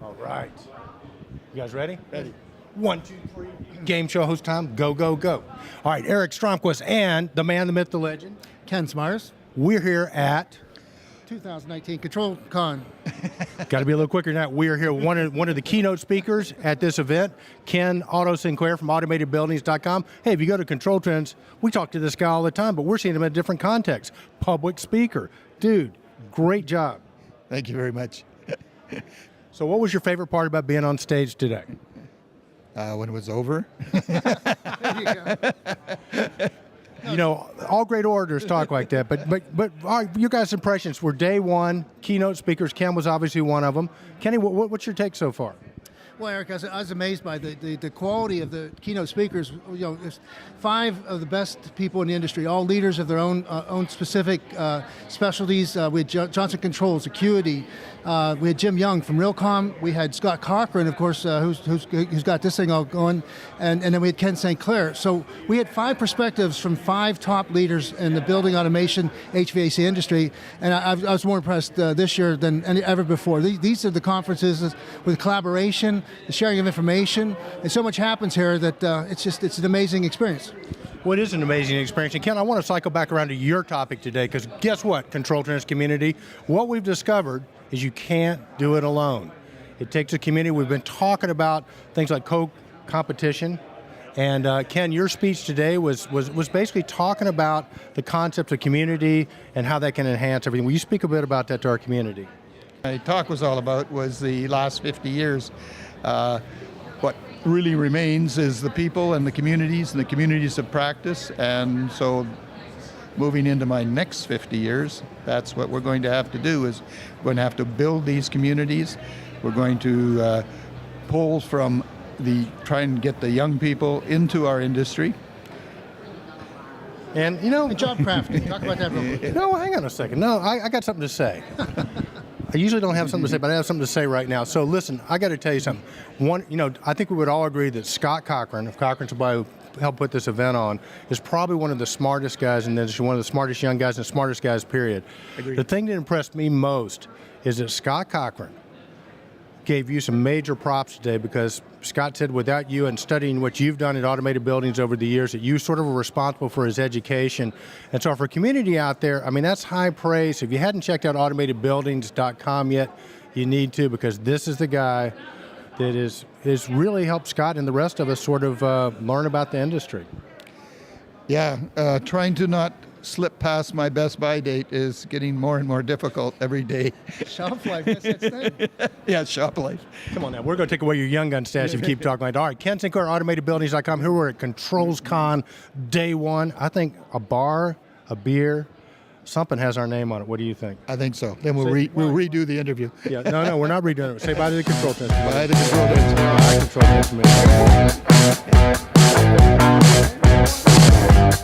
All right. You guys ready? Ready. 1, 2, 3. Game show host time. Go, go, go. All right, Eric Stromquist and the man, the myth, the legend. Ken Smyers, We're here at, 2019 Control Con. got to be a little quicker than that. We are here, one of the keynote speakers at this event, Ken Sinclair from AutomatedBuildings.com. Hey, if you go to Control Trends, we talk to this guy all the time, but we're seeing him in a different context. Public speaker. Dude, great job. Thank you very much. So what was your favorite part about being on stage today? When it was over. There you go. You know, all great orators talk like that, but you guys' impressions were day one, keynote speakers. Ken was obviously one of them. Kenny, what's your take so far? Well, Eric, I was amazed by the quality of the keynote speakers. You know, there's 5 of the best people in the industry, all leaders of their own specific specialties. We had Johnson Controls, Acuity. We had Jim Young from Realcomm. We had Scott Cochran, of course, who's got this thing all going, and then we had Ken Sinclair. So we had 5 perspectives from 5 top leaders in the building automation HVAC industry, and I was more impressed this year than ever before. These are the conferences with collaboration, the sharing of information, and so much happens here that it's an amazing experience. Well, it is an amazing experience. And Ken, I want to cycle back around to your topic today, because guess what, Control Trends community? What we've discovered is you can't do it alone. It takes a community. We've been talking about things like co-competition. And Ken, your speech today was basically talking about the concept of community and how that can enhance everything. Will you speak a bit about that to our community? My talk was all about was the last 50 years. What really remains is the people and the communities of practice. And so moving into my next 50 years, that's what we're going to have to do, is we're going to have to build these communities. We're going to pull from try and get the young people into our industry. And, you know, And job crafting, talk about that real quick. no, hang on a second. No, I got something to say. I usually don't have something to say, but I have something to say right now. So listen, I got to tell you something. I think we would all agree that Scott Cochran, if Cochran's somebody who helped put this event on, is probably one of the smartest guys in the industry, one of the smartest young guys and smartest guys, period. Agreed. The thing that impressed me most is that Scott Cochran gave you some major props today, because Scott said without you and studying what you've done at Automated Buildings over the years, that you sort of were responsible for his education. And so for a community out there, I mean, that's high praise. If you hadn't checked out AutomatedBuildings.com yet, you need to, because this is the guy that is really helped Scott and the rest of us sort of learn about the industry. Yeah, trying to not slip past my best buy date is getting more and more difficult every day. Shelf life, that's its thing. Yeah, shop life. Come on now, we're going to take away your Young Gun stash if you keep talking like that. All right, Ken Sinclair, AutomatedBuildings.com. Here we're at Controls Con day one. I think a bar, a beer, something has our name on it. What do you think? I think so. Then we'll redo the interview. Yeah, no, we're not redoing it. Say bye to the Control Trends. Bye to the Control Trends. Bye, Control Trends.